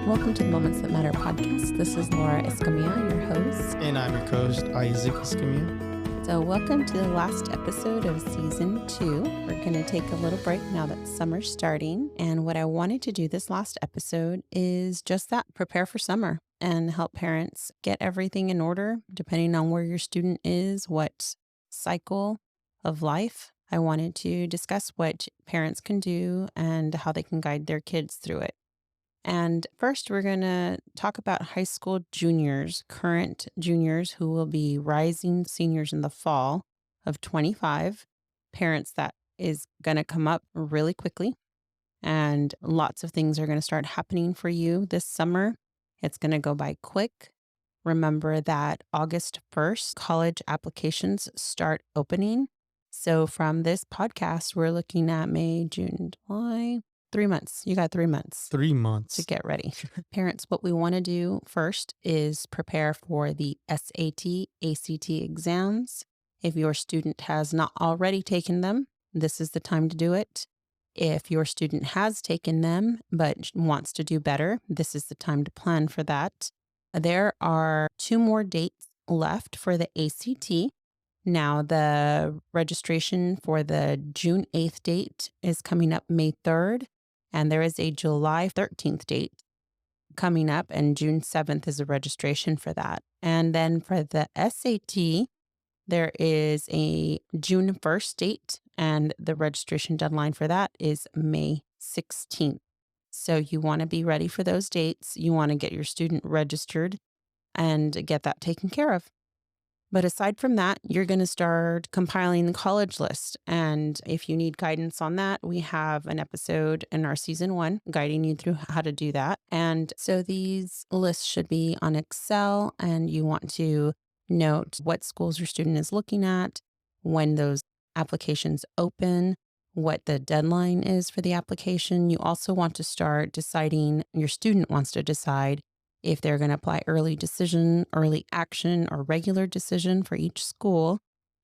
Welcome to the Moments That Matter podcast. This is Laura Escamilla, your host. And I'm your co-host, Isaac Escamilla. So welcome to the last episode of season 2. We're going to take a little break now that summer's starting. And what I wanted to do this last episode is just that, prepare for summer and help parents get everything in order, depending on where your student is, what cycle of life. I wanted to discuss what parents can do and how they can guide their kids through it. And first, we're going to talk about high school juniors, current juniors who will be rising seniors in the fall of 25. Parents, that is going to come up really quickly. And lots of things are going to start happening for you this summer. It's going to go by quick. Remember that August 1st, college applications start opening. So from this podcast, we're looking at May, June, July. 3 months. You got 3 months. 3 months. To get ready. Parents, what we want to do first is prepare for the SAT, ACT exams. If your student has not already taken them, this is the time to do it. If your student has taken them but wants to do better, this is the time to plan for that. There are 2 more dates left for the ACT. Now, the registration for the June 8th date is coming up May 3rd. And there is a July 13th date coming up, and June 7th is a registration for that. And then for the SAT, there is a June 1st date, and the registration deadline for that is May 16th. So you want to be ready for those dates. You want to get your student registered and get that taken care of. But aside from that, you're going to start compiling the college list. And if you need guidance on that, we have an episode in our season 1 guiding you through how to do that. And so these lists should be on Excel, and you want to note what schools your student is looking at, when those applications open, what the deadline is for the application. You also want to start deciding, your student wants to decide if they're going to apply early decision, early action, or regular decision for each school.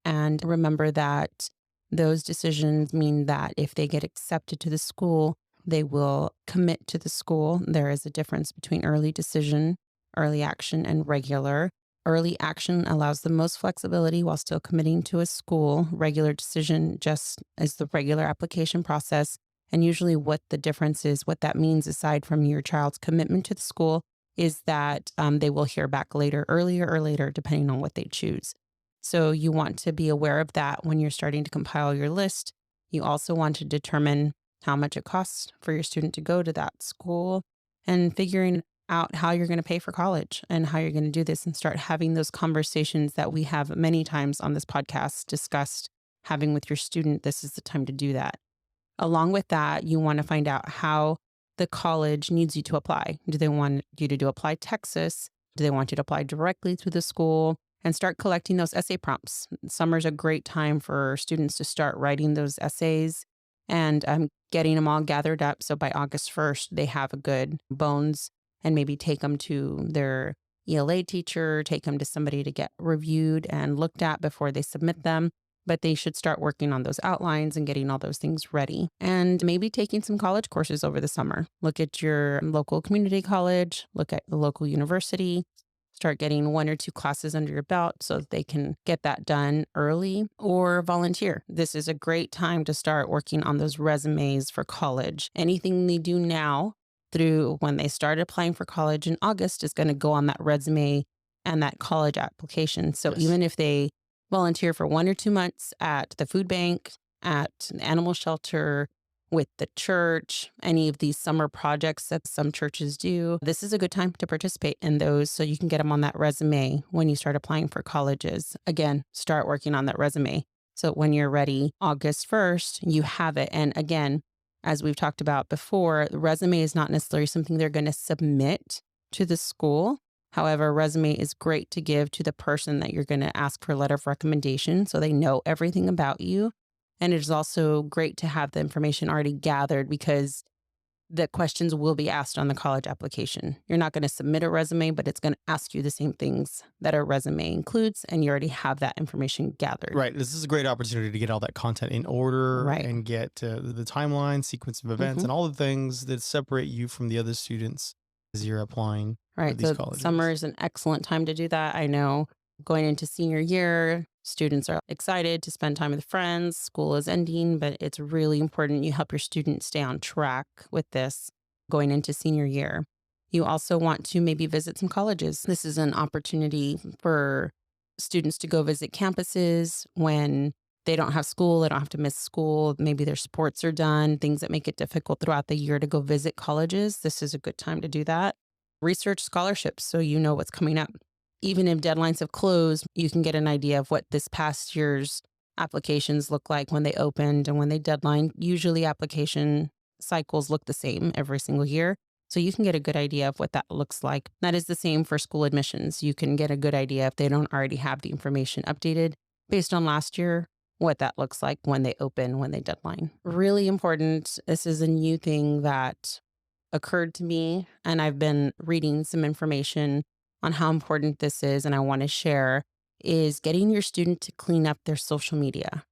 And remember that those decisions mean that if they get accepted to the school, they will commit to the school. There is a difference between early decision, early action, and regular. Early action allows the most flexibility while still committing to a school. Regular decision just is the regular application process. And usually what the difference is, what that means aside from your child's commitment to the school, is that they will hear back earlier or later, depending on what they choose. So you want to be aware of that when you're starting to compile your list. You also want to determine how much it costs for your student to go to that school and figuring out how you're going to pay for college and how you're going to do this, and start having those conversations that we have many times on this podcast discussed having with your student. This is the time to do that. Along with that, you want to find out how the college needs you to apply. Do they want you to apply Texas? Do they want you to apply directly through the school? And start collecting those essay prompts. Summer's a great time for students to start writing those essays and getting them all gathered up. So by August 1st, they have a good bones, and maybe take them to their ELA teacher, take them to somebody to get reviewed and looked at before they submit them. But they should start working on those outlines and getting all those things ready. And maybe taking some college courses over the summer. Look at your local community college, look at the local university, start getting 1 or 2 classes under your belt so that they can get that done early, or volunteer. This is a great time to start working on those resumes for college. Anything they do now through when they start applying for college in August is going to go on that resume and that college application. So Yes. even if they volunteer for 1 or 2 months at the food bank, at an animal shelter, with the church, any of these summer projects that some churches do, this is a good time to participate in those so you can get them on that resume when you start applying for colleges. Again, start working on that resume. So when you're ready, August 1st, you have it. And again, as we've talked about before, the resume is not necessarily something they're going to submit to the school. However, a resume is great to give to the person that you're going to ask for a letter of recommendation so they know everything about you. And it is also great to have the information already gathered because the questions will be asked on the college application. You're not going to submit a resume, but it's going to ask you the same things that a resume includes, and you already have that information gathered. Right. This is a great opportunity to get all that content in order, Right. and get the timeline, sequence of events, and all the things that separate you from the other students as you're applying for Right. these So summer colleges. is an excellent time to do that. I know going into senior year, students are excited to spend time with friends. School is ending, but it's really important you help your students stay on track with this going into senior year. You also want to maybe visit some colleges. This is an opportunity for students to go visit campuses when they don't have school, they don't have to miss school. Maybe their sports are done, things that make it difficult throughout the year to go visit colleges. This is a good time to do that. Research scholarships so you know what's coming up. Even if deadlines have closed, you can get an idea of what this past year's applications look like when they opened and when they deadline. Usually application cycles look the same every single year. So you can get a good idea of what that looks like. That is the same for school admissions. You can get a good idea if they don't already have the information updated based on last year, what that looks like when they open, when they deadline. Really important. This is a new thing that occurred to me, and I've been reading some information on how important this is, and I want to share, is getting your student to clean up their social media.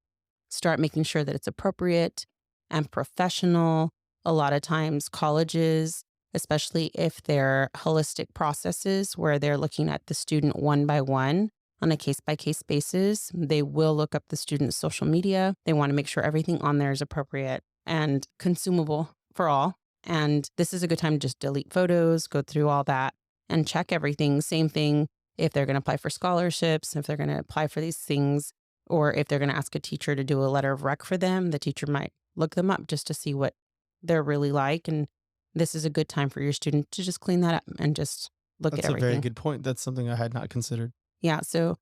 Start making sure that it's appropriate and professional. A lot of times, colleges, especially if they're holistic processes where they're looking at the student one by one on a case by case basis, they will look up the student's social media. They want to make sure everything on there is appropriate and consumable for all. And this is a good time to just delete photos, go through all that and check everything. Same thing if they're going to apply for scholarships, if they're going to apply for these things, or if they're going to ask a teacher to do a letter of rec for them, the teacher might look them up just to see what they're really like. And this is a good time for your student to just clean that up and just look at That's a very everything. good point. That's something I had not considered. Yeah. So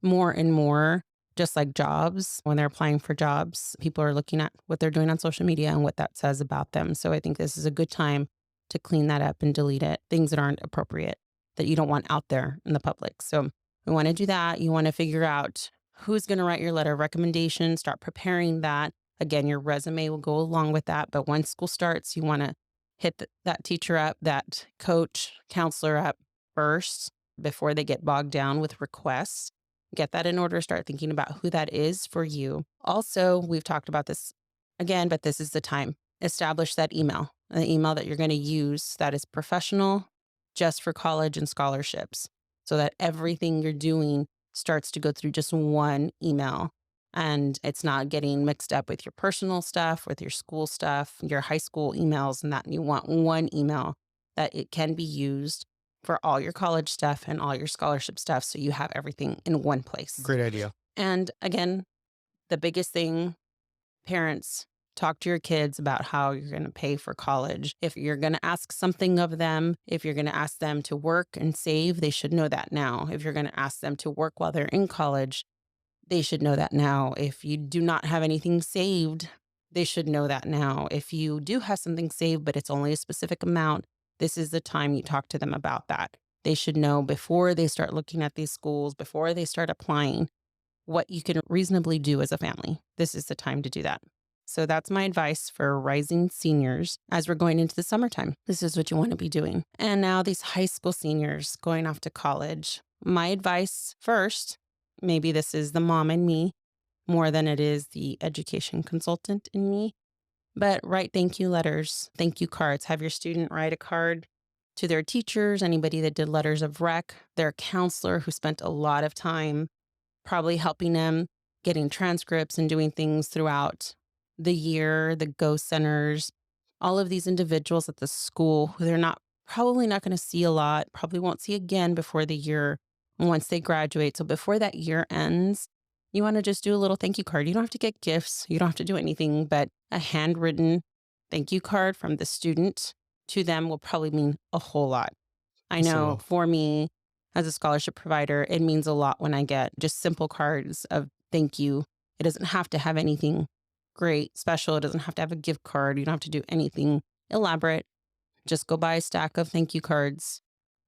more and more, just like jobs, when they're applying for jobs, people are looking at what they're doing on social media and what that says about them. So I think this is a good time to clean that up and delete it, things that aren't appropriate that you don't want out there in the public. So we want to do that. You want to figure out who's going to write your letter of recommendation, start preparing that. Again, your resume will go along with that. But once school starts, you want to hit that teacher up, that coach, counselor up first before they get bogged down with requests. Get that in order, start thinking about who that is for you. Also, we've talked about this again, but this is the time. Establish that email, an email that you're going to use that is professional just for college and scholarships so that everything you're doing starts to go through just one email and it's not getting mixed up with your personal stuff, with your school stuff, your high school emails, and that you want one email that it can be used for all your college stuff and all your scholarship stuff. So you have everything in one place. Great idea. And again, the biggest thing, parents, talk to your kids about how you're going to pay for college. If you're going to ask something of them, if you're going to ask them to work and save, they should know that now. If you're going to ask them to work while they're in college, they should know that now. If you do not have anything saved, they should know that now. If you do have something saved, but it's only a specific amount, this is the time you talk to them about that. They should know before they start looking at these schools, before they start applying, what you can reasonably do as a family. This is the time to do that. So that's my advice for rising seniors as we're going into the summertime. This is what you want to be doing. And now these high school seniors going off to college. My advice first, maybe this is the mom in me more than it is the education consultant in me, but write thank you letters, thank you cards. Have your student write a card to their teachers, anybody that did letters of rec, their counselor who spent a lot of time probably helping them getting transcripts and doing things throughout the year, the Go Centers, all of these individuals at the school who they're probably not going to see a lot, probably won't see again before the year once they graduate. So before that year ends, you want to just do a little thank you card. You don't have to get gifts. You don't have to do anything, but a handwritten thank you card from the student to them will probably mean a whole lot. I So know well. for me, as a scholarship provider, it means a lot when I get just simple cards of thank you. It doesn't have to have anything great, special. It doesn't have to have a gift card. You don't have to do anything elaborate. Just go buy a stack of thank you cards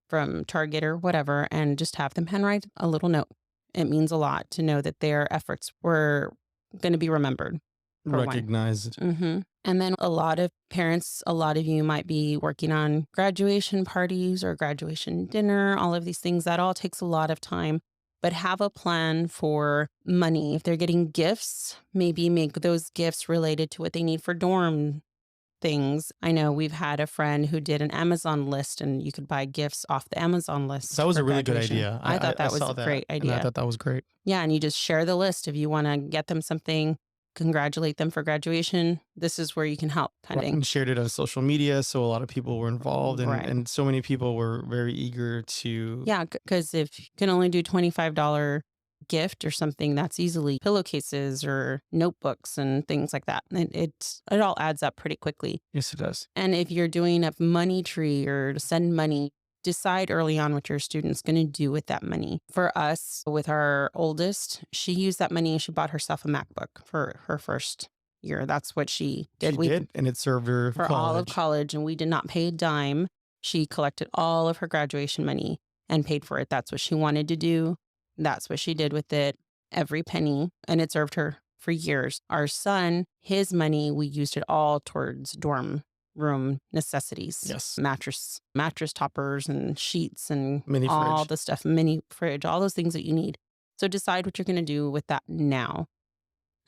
from Target or whatever and just have them handwrite a little note. It means a lot to know that their efforts were going to be remembered. For one. Recognized. And then a lot of parents, a lot of you might be working on graduation parties or graduation dinner, all of these things. That all takes a lot of time. But have a plan for money. If they're getting gifts, maybe make those gifts related to what they need for dorm things. I know we've had a friend who did an Amazon list and you could buy gifts off the Amazon list That was for a really good graduation. idea. I thought I that was saw a that great and I idea. thought that was great. Yeah, and you just share the list if you want to get them something, congratulate them for graduation. This is where you can help, kind of Right. thing. And shared it on social media. So a lot of people were involved Right. and so many people were very eager to. Yeah, because if you can only do $25 gift or something, that's easily pillowcases or notebooks and things like that. And it all adds up pretty quickly. Yes, it does. And if you're doing a money tree or to send money, decide early on what your student's going to do with that money. For us, with our oldest, she used that money and she bought herself a MacBook for her first year. That's what she did. She did, and it served her For all of college. college, and we did not pay a dime. She collected all of her graduation money and paid for it. That's what she wanted to do. That's what she did with it, every penny, and it served her for years. Our son, his money, we used it all towards dorm room necessities. Yes. Mattress toppers and sheets and Mini all fridge. the stuff, mini fridge, all those things that you need. So decide what you're going to do with that now.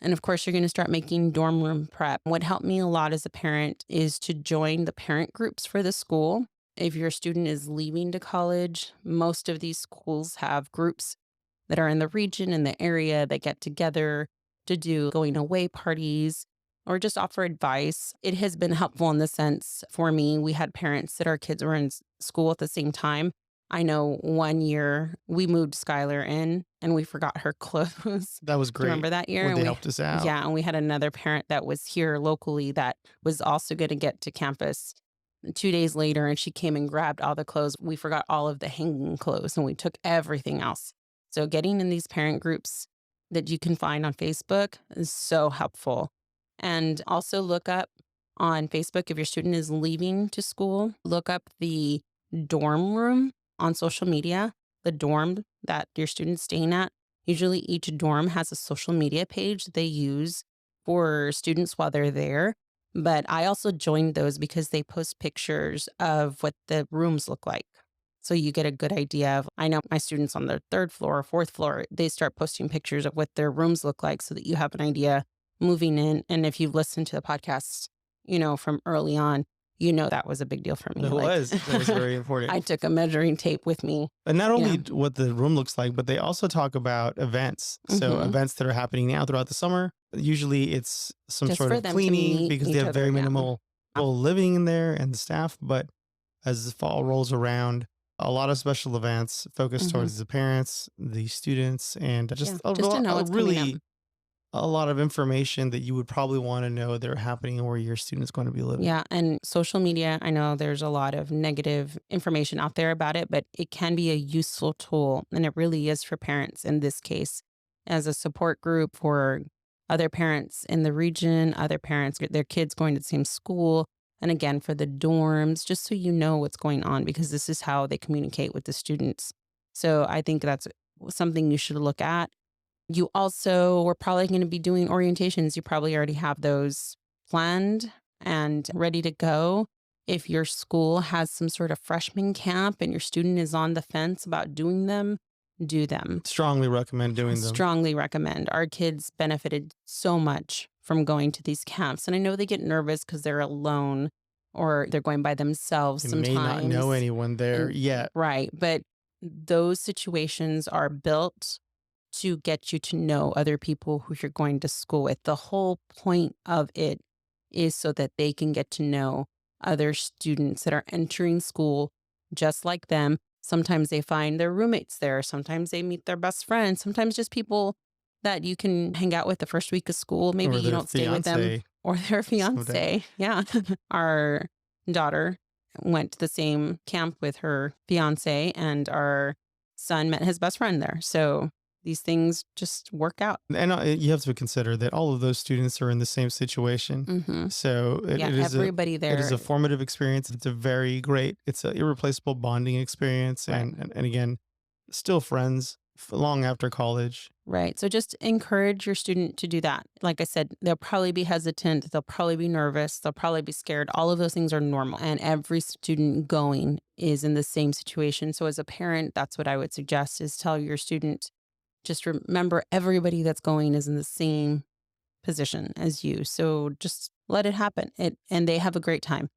And of course, you're going to start making dorm room prep. What helped me a lot as a parent is to join the parent groups for the school. If your student is leaving to college, most of these schools have groups that are in the region, in the area, that get together to do going away parties or just offer advice. It has been helpful in the sense for me, we had parents that our kids were in school at the same time. I know one year we moved Skylar in and we forgot her clothes. That was Do you great. remember that year? When And they we, helped us out. yeah, and we had another parent that was here locally that was also going to get to campus 2 days later, and she came and grabbed all the clothes. We forgot all of the hanging clothes and we took everything else. So getting in these parent groups that you can find on Facebook is so helpful. And also look up on Facebook if your student is leaving to school, look up the dorm room on social media, the dorm that your student's staying at. Usually each dorm has a social media page they use for students while they're there. But I also joined those because they post pictures of what the rooms look like. So you get a good idea of, I know my students on the third floor or fourth floor, they start posting pictures of what their rooms look like so that you have an idea moving in. And if you've listened to the podcast, from early on, that was a big deal for me. It was. That was very important. I took a measuring tape with me. And not only what the room looks like, but they also talk about events. So Mhm. events that are happening now throughout the summer. Usually it's some Just sort for of them to cleaning meet because each they have other, very yeah. minimal people living in there and staff. But as the fall rolls around, a lot of special events focused Mhm. towards the parents, the students, and just Yeah, just to know what's coming up. a lot of information that you would probably want to know that are happening where your student's going to be living. Yeah, and social media, I know there's a lot of negative information out there about it, but it can be a useful tool, and it really is for parents in this case, as a support group for other parents in the region, other parents, their kids going to the same school, and again, for the dorms, just so you know what's going on, because this is how they communicate with the students. So I think that's something you should look at. You also were probably going to be doing orientations. You probably already have those planned and ready to go. If your school has some sort of freshman camp and your student is on the fence about doing them, do them. Strongly recommend doing them. Strongly recommend. Our kids benefited so much from going to these camps. And I know they get nervous because they're alone or they're going by themselves They sometimes. may not know anyone there And- yet. Right. But those situations are built to get you to know other people who you're going to school with. The whole point of it is so that they can get to know other students that are entering school just like them. Sometimes they find their roommates there. Sometimes they meet their best friends. Sometimes just people that you can hang out with the first week of school. Maybe Or you their don't stay with them, fiancé. or their fiance. Yeah. Our daughter went to the same camp with her fiance, and our son met his best friend there. So these things just work out. And you have to consider that all of those students are in the same situation. Hmm. So Yeah, it is everybody there. it is a formative experience. It's it's an irreplaceable bonding experience. Right. And again, still friends long after college. Right. So just encourage your student to do that. Like I said, they'll probably be hesitant. They'll probably be nervous. They'll probably be scared. All of those things are normal. And every student going is in the same situation. So as a parent, that's what I would suggest is tell your student, just remember everybody that's going is in the same position as you. So just let it happen. And they have a great time.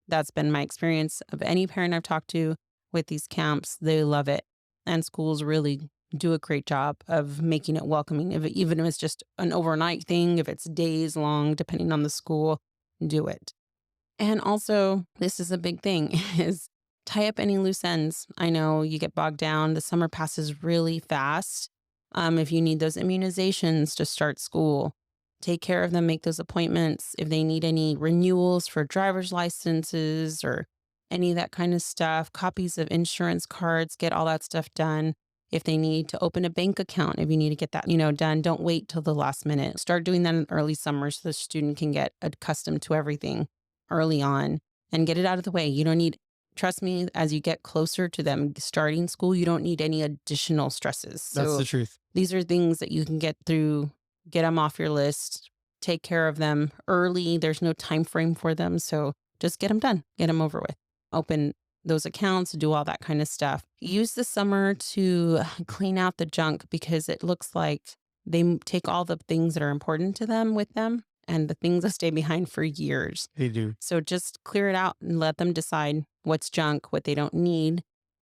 That's been my experience of any parent I've talked to with these camps. They love it. And schools really do a great job of making it welcoming. Even if it's just an overnight thing, if it's days long, depending on the school, do it. And also, this is a big thing is tie up any loose ends. I know you get bogged down. The summer passes really fast. If you need those immunizations to start school, take care of them, make those appointments. If they need any renewals for driver's licenses or any of that kind of stuff, copies of insurance cards, get all that stuff done. If they need to open a bank account, if you need to get that, done, don't wait till the last minute. Start doing that in early summer so the student can get accustomed to everything early on and get it out of the way. You don't need, trust me, as you get closer to them starting school, you don't need any additional stresses. That's So the truth. these are things that you can get through, get them off your list, take care of them early. There's no time frame for them. So just get them done, get them over with. Open those accounts, do all that kind of stuff. Use the summer to clean out the junk because it looks like they take all the things that are important to them with them and the things that stay behind for years. They do. So just clear it out and let them decide what's junk, what they don't need.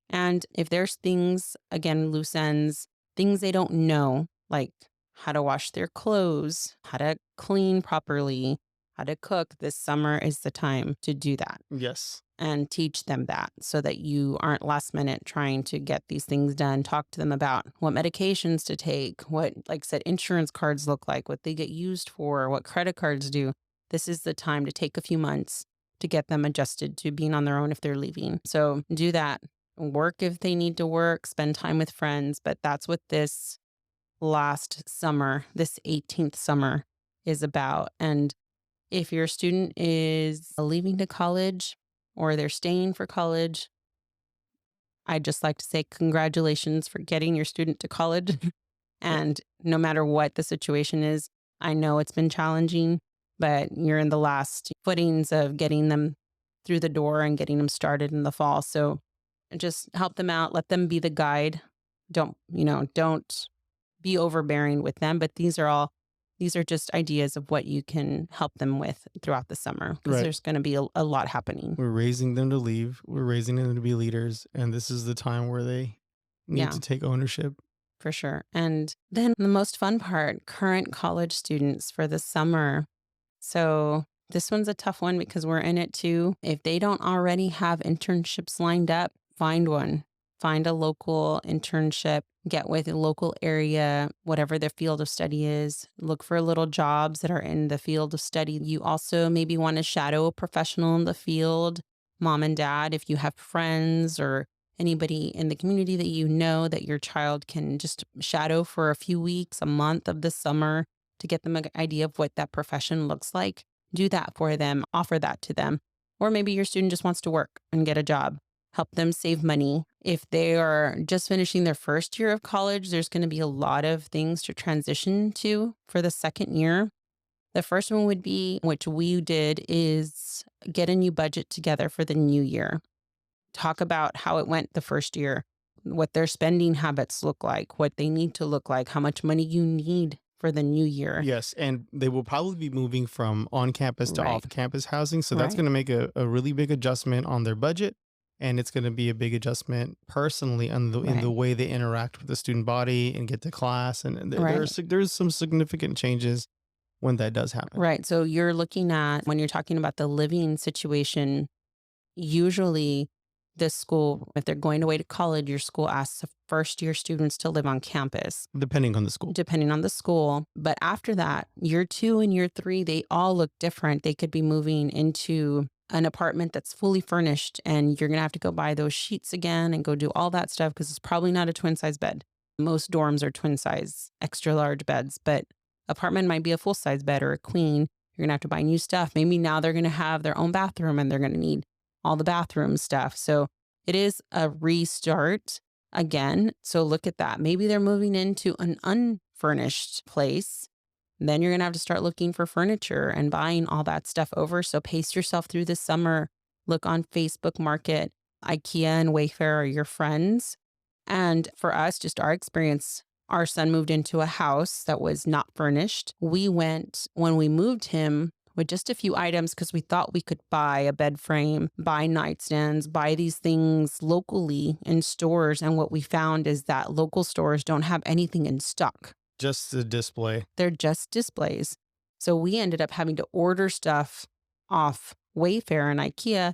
And if there's things, again, loose ends, things they don't know, like how to wash their clothes, how to clean properly, how to cook, this summer is the time to do that Yes. and teach them that so that you aren't last minute trying to get these things done. Talk to them about what medications to take, what, like I said, insurance cards look like, what they get used for, what credit cards do. This is the time to take a few months to get them adjusted to being on their own if they're leaving. So do that. Work if they need to work, spend time with friends. But that's what this last summer, this 18th summer is about. And if your student is leaving to college or they're staying for college, I'd just like to say congratulations for getting your student to college. And no matter what the situation is, I know it's been challenging, but you're in the last footings of getting them through the door and getting them started in the fall. So just help them out, let them be the guide. Don't be overbearing with them, but these are just ideas of what you can help them with throughout the summer because Right. there's going to be a lot happening. We're raising them to leave. We're raising them to be leaders. And this is the time where they need Yeah. to take ownership. For sure. And then the most fun part, current college students for the summer. So this one's a tough one because we're in it too. If they don't already have internships lined up, find one. Find a local internship, get with a local area, whatever their field of study is. Look for little jobs that are in the field of study. You also maybe want to shadow a professional in the field, mom and dad, if you have friends or anybody in the community that you know that your child can just shadow for a few weeks, a month of the summer to get them an idea of what that profession looks like. Do that for them, offer that to them. Or maybe your student just wants to work and get a job. Help them save money. If they are just finishing their first year of college, there's going to be a lot of things to transition to for the second year. The first one would be, which we did, is get a new budget together for the new year. Talk about how it went the first year, what their spending habits look like, what they need to look like, how much money you need for the new year. Yes. And they will probably be moving from on campus to Right. off campus housing. So that's Right. going to make a really big adjustment on their budget. And it's going to be a big adjustment personally in the Right. way they interact with the student body and get to class. And Right. there's some significant changes when that does happen. Right. So you're looking at, when you're talking about the living situation, usually the school, if they're going away to college, your school asks the first year students to live on campus, Depending on the school. depending on the school. But after that, year 2 and year 3, they all look different. They could be moving into an apartment that's fully furnished and you're going to have to go buy those sheets again and go do all that stuff because it's probably not a twin size bed. Most dorms are twin size, extra large beds, but apartment might be a full size bed or a queen. You're going to have to buy new stuff. Maybe now they're going to have their own bathroom and they're going to need all the bathroom stuff. So it is a restart again. So look at that. Maybe they're moving into an unfurnished place. Then you're going to have to start looking for furniture and buying all that stuff over. So pace yourself through the summer. Look on Facebook Market. IKEA and Wayfair are your friends. And for us, just our experience, our son moved into a house that was not furnished. We went, when we moved him, with just a few items because we thought we could buy a bed frame, buy nightstands, buy these things locally in stores. And what we found is that local stores don't have anything in stock. Just the display. They're just displays. So we ended up having to order stuff off Wayfair and IKEA.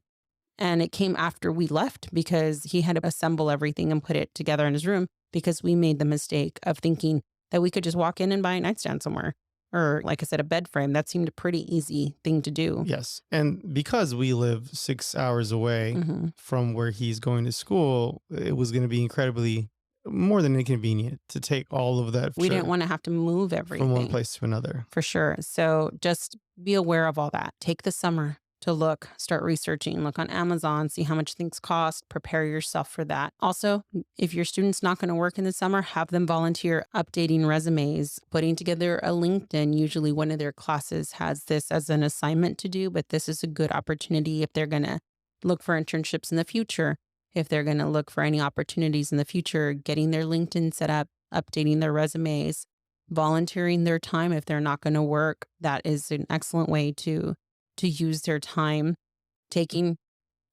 And it came after we left because he had to assemble everything and put it together in his room because we made the mistake of thinking that we could just walk in and buy a nightstand somewhere. Or like I said, a bed frame. That seemed a pretty easy thing to do. Yes. And because we live 6 hours away from where he's going to school, it was going to be incredibly more than inconvenient to take all of that. We didn't want to have to move everything from one place to another. For sure. So just be aware of all that. Take the summer to look, start researching, look on Amazon, see how much things cost, prepare yourself for that. Also, if your student's not going to work in the summer, have them volunteer updating resumes, putting together a LinkedIn. Usually one of their classes has this as an assignment to do, but this is a good opportunity if they're going to look for internships in the future, if they're going to look for any opportunities in the future, getting their LinkedIn set up, updating their resumes, volunteering their time if they're not going to work. That is an excellent way to use their time. Taking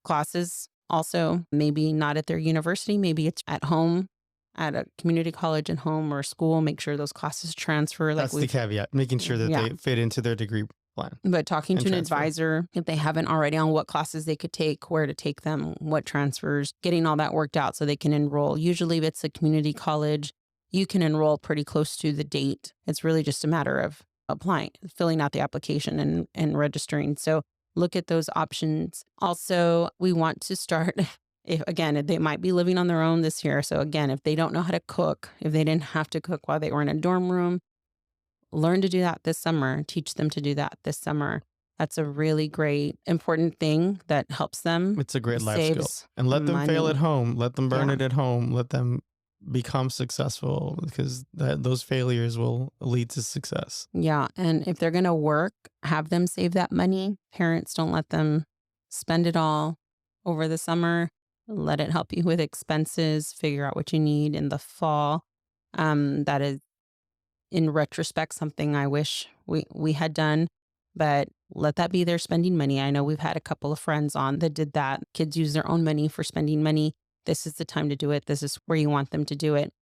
classes also, maybe not at their university, maybe it's at home, at a community college at home or school. Make sure those classes transfer. That's the caveat, making sure that they fit into their degree plan. But talking to an advisor, if they haven't already, on what classes they could take, where to take them, what transfers, getting all that worked out so they can enroll. Usually if it's a community college, you can enroll pretty close to the date. It's really just a matter of applying, filling out the application and registering. So look at those options. Also, we want to start, if again, they might be living on their own this year. So again, if they don't know how to cook, if they didn't have to cook while they were in a dorm room, learn to do that this summer. Teach them to do that this summer. That's a really great, important thing that helps them. It's a great life skill. And let them fail at home. Let them burn it at home. Let them become successful because those failures will lead to success. Yeah. And if they're going to work, have them save that money. Parents, don't let them spend it all over the summer. Let it help you with expenses. Figure out what you need in the fall. That is, in retrospect, something I wish we had done, but let that be their spending money. I know we've had a couple of friends on that did that. Kids use their own money for spending money. This is the time to do it. This is where you want them to do it.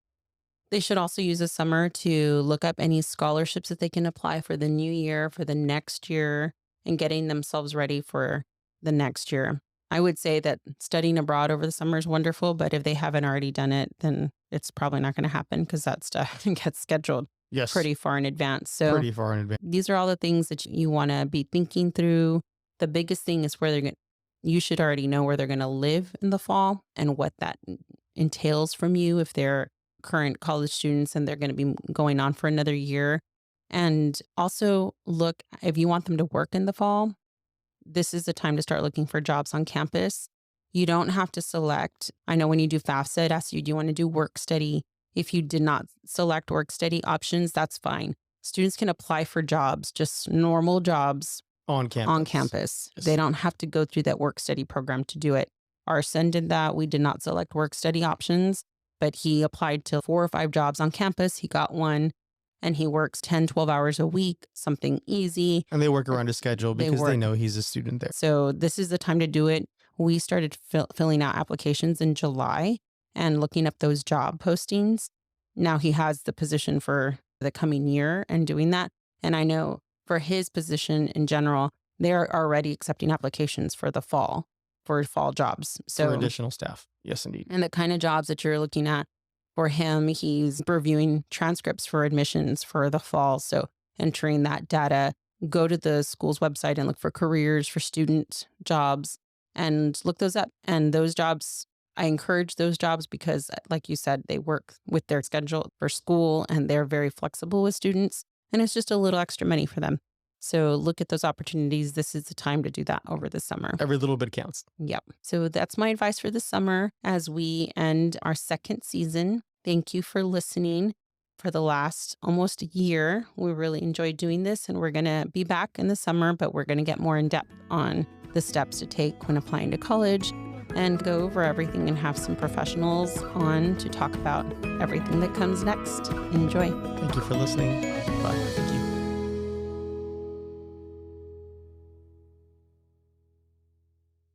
They should also use the summer to look up any scholarships that they can apply for the new year, for the next year, and getting themselves ready for the next year. I would say that studying abroad over the summer is wonderful, but if they haven't already done it, then it's probably not going to happen because that stuff gets scheduled pretty far in advance. So pretty far in advance. These are all the things that you want to be thinking through. The biggest thing is where they're going. You should already know where they're going to live in the fall and what that entails from you if they're current college students and they're going to be going on for another year. And also look, if you want them to work in the fall, this is the time to start looking for jobs on campus. You don't have to select. I know when you do FAFSA, it asks you, do you want to do work study? If you did not select work study options, that's fine. Students can apply for jobs, just normal jobs. On campus. Yes. They don't have to go through that work study program to do it. Our son did that. We did not select work study options, but he applied to 4 or 5 jobs on campus. He got one and he works 10, 12 hours a week, something easy. And they work around his schedule because they know he's a student there. So this is the time to do it. We started filling out applications in July and looking up those job postings. Now he has the position for the coming year and doing that. And I know for his position in general, they're already accepting applications for the fall, for fall jobs. So for additional staff. Yes, indeed. And the kind of jobs that you're looking at for him, he's reviewing transcripts for admissions for the fall. So entering that data, go to the school's website and look for careers for student jobs and look those up. And those jobs, I encourage those jobs because, like you said, they work with their schedule for school and they're very flexible with students. And it's just a little extra money for them. So look at those opportunities. This is the time to do that over the summer. Every little bit counts. Yep. So that's my advice for the summer as we end our second season. Thank you for listening for the last almost year. We really enjoyed doing this and we're going to be back in the summer, but we're going to get more in depth on the steps to take when applying to college and go over everything and have some professionals on to talk about everything that comes next. Enjoy. Thank you for listening. Bye. Thank you.